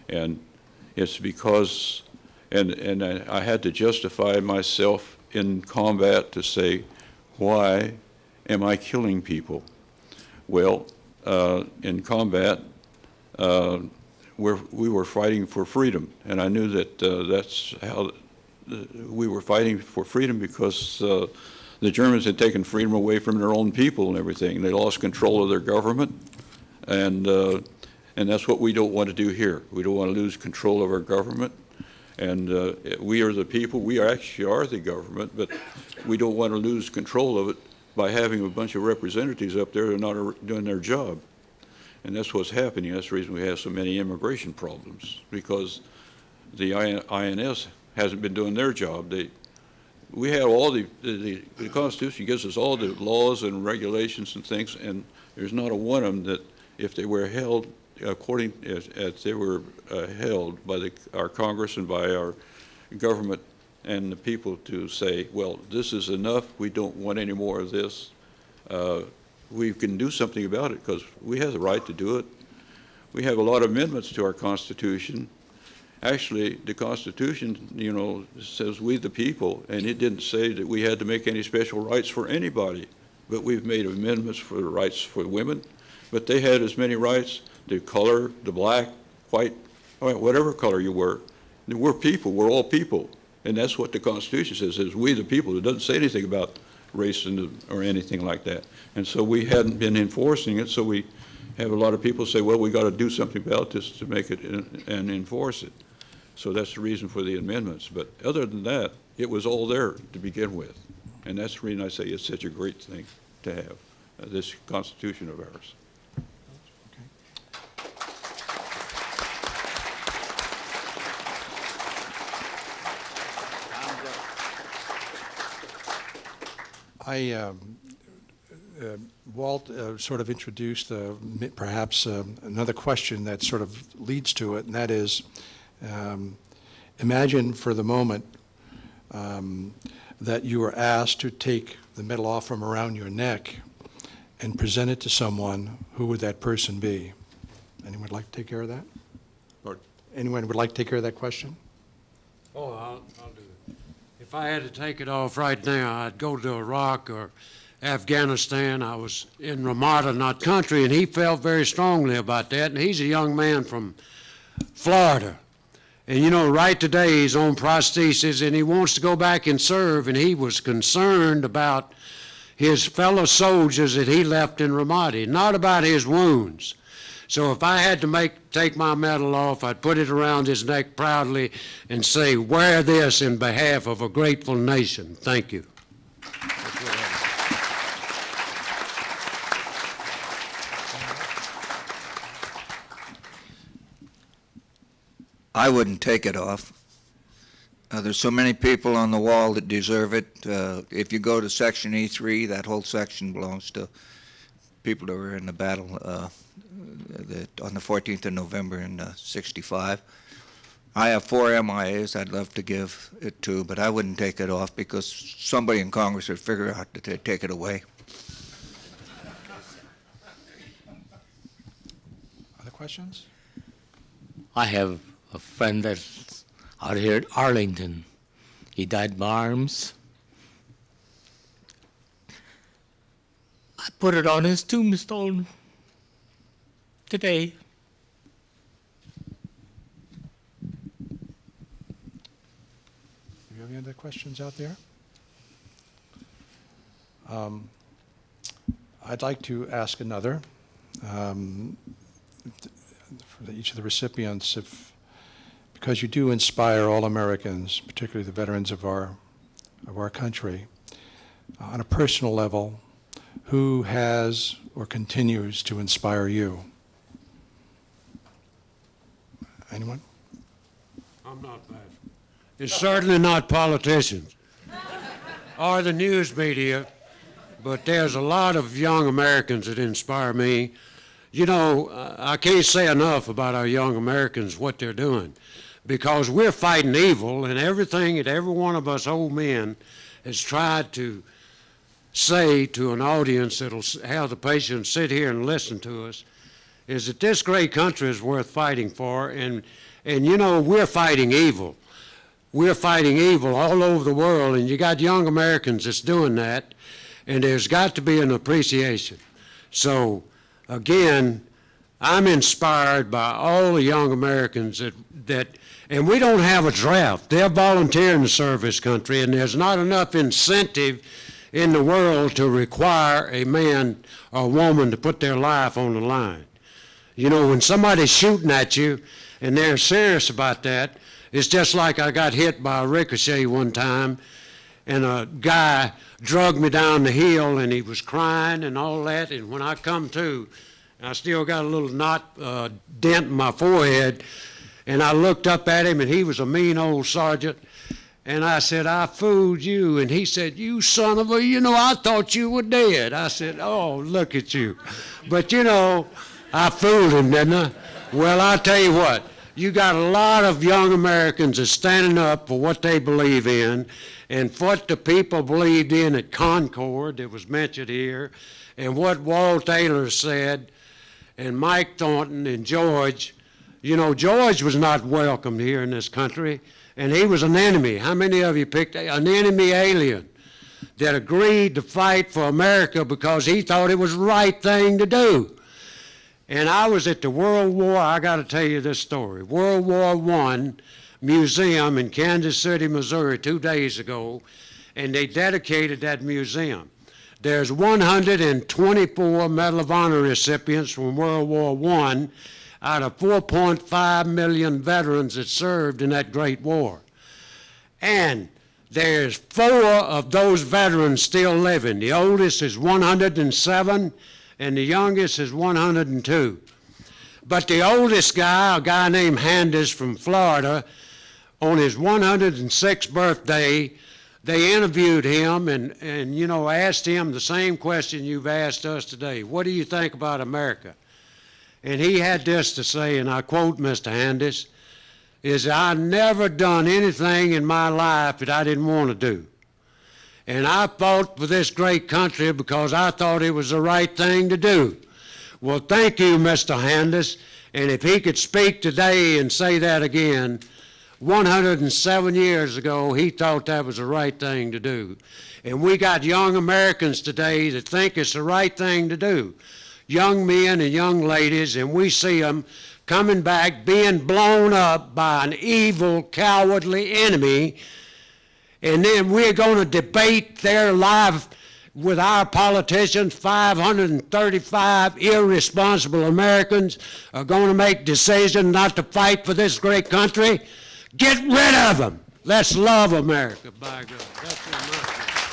And it's because, and I had to justify myself in combat to say, why am I killing people? Well, in combat, we were fighting for freedom, and I knew that that's how we were fighting for freedom, because the Germans had taken freedom away from their own people and everything. They lost control of their government, and that's what we don't want to do here. We don't want to lose control of our government, and we are the people. We actually are the government, but we don't want to lose control of it by having a bunch of representatives up there who are not doing their job. And that's what's happening. That's the reason we have so many immigration problems, because the INS hasn't been doing their job. We have all the Constitution gives us all the laws and regulations and things, and there's not a one of them that if they were held according as they were held by our Congress and by our government and the people to say, well, this is enough, we don't want any more of this. We can do something about it because we have the right to do it. We have a lot of amendments to our Constitution. Actually, the Constitution, you know, says we the people, and it didn't say that we had to make any special rights for anybody. But we've made amendments for the rights for women, but they had as many rights, the color, the black, white, whatever color you were. We're people, we're all people. And that's what the Constitution says, is we the people. It doesn't say anything about race or anything like that. And so we hadn't been enforcing it, so we have a lot of people say, well, we got to do something about this to make it and enforce it. So that's the reason for the amendments. But other than that, it was all there to begin with. And that's the reason I say it's such a great thing to have, this Constitution of ours. Walt sort of introduced perhaps another question that sort of leads to it, and that is, imagine for the moment that you were asked to take the medal off from around your neck and present it to someone. Who would that person be? Anyone would like to take care of that? Or anyone would like to take care of that question? Oh, I'll do it. If I had to take it off right now, I'd go to Iraq or Afghanistan. I was in Ramada, not country, and he felt very strongly about that, and he's a young man from Florida. And you know, right today he's on prosthesis, and he wants to go back and serve, and he was concerned about his fellow soldiers that he left in Ramadi, not about his wounds. So if I had to take my medal off, I'd put it around his neck proudly and say, wear this in behalf of a grateful nation. Thank you. I wouldn't take it off. There's so many people on the wall that deserve it. If you go to Section E3, that whole section belongs to people that were in the battle on the 14th of November in '65. I have 4 MIAs I'd love to give it to, but I wouldn't take it off because somebody in Congress would figure out to take it away. Other questions? I have a friend that's out here at Arlington. He died by arms. I put it on his tombstone today. Do you have any other questions out there? I'd like to ask another for each of the recipients, because you do inspire all Americans, particularly the veterans of our country, on a personal level, who has or continues to inspire you? Anyone? I'm not bad. It's certainly not politicians or the news media, but there's a lot of young Americans that inspire me. You know, I can't say enough about our young Americans, what they're doing, because we're fighting evil, and everything that every one of us old men has tried to say to an audience that'll have the patience sit here and listen to us is that this great country is worth fighting for, and you know, we're fighting evil. We're fighting evil all over the world, and you got young Americans that's doing that, and there's got to be an appreciation. So, again, I'm inspired by all the young Americans that and we don't have a draft. They're volunteering to serve this country, and there's not enough incentive in the world to require a man or a woman to put their life on the line. You know, when somebody's shooting at you and they're serious about that, it's just like I got hit by a ricochet one time, and a guy drugged me down the hill, and he was crying and all that, and when I come to, I still got a little dent in my forehead, and I looked up at him, and he was a mean old sergeant, and I said, "I fooled you," and he said, "You son of a, you know, I thought you were dead." I said, "Oh, look at you." But, you know, I fooled him, didn't I? Well, I'll tell you what, you got a lot of young Americans that's standing up for what they believe in, and what the people believed in at Concord that was mentioned here, and what Walt Ehlers said, and Mike Thornton and George. You know, George was not welcomed here in this country, and he was an enemy. How many of you picked an enemy alien that agreed to fight for America because he thought it was the right thing to do? And I was at the World War, I got to tell you this story, World War I museum in Kansas City, Missouri 2 days ago, and they dedicated that museum. There's 124 Medal of Honor recipients from World War I out of 4.5 million veterans that served in that great war. And there's 4 of those veterans still living. The oldest is 107, and the youngest is 102. But the oldest guy, a guy named Handis from Florida, on his 106th birthday, they interviewed him and you know, asked him the same question you've asked us today. What do you think about America? And he had this to say, and I quote Mr. Handis, is I never done anything in my life that I didn't want to do. And I fought for this great country because I thought it was the right thing to do. Well, thank you, Mr. Handis. And if he could speak today and say that again, 107 years ago, he thought that was the right thing to do. And we got young Americans today that think it's the right thing to do. Young men and young ladies, and we see them coming back, being blown up by an evil, cowardly enemy, and then we're going to debate their life with our politicians. 535 irresponsible Americans are going to make decisions not to fight for this great country. Get rid of them. Let's love America, by God. That's what I'm saying.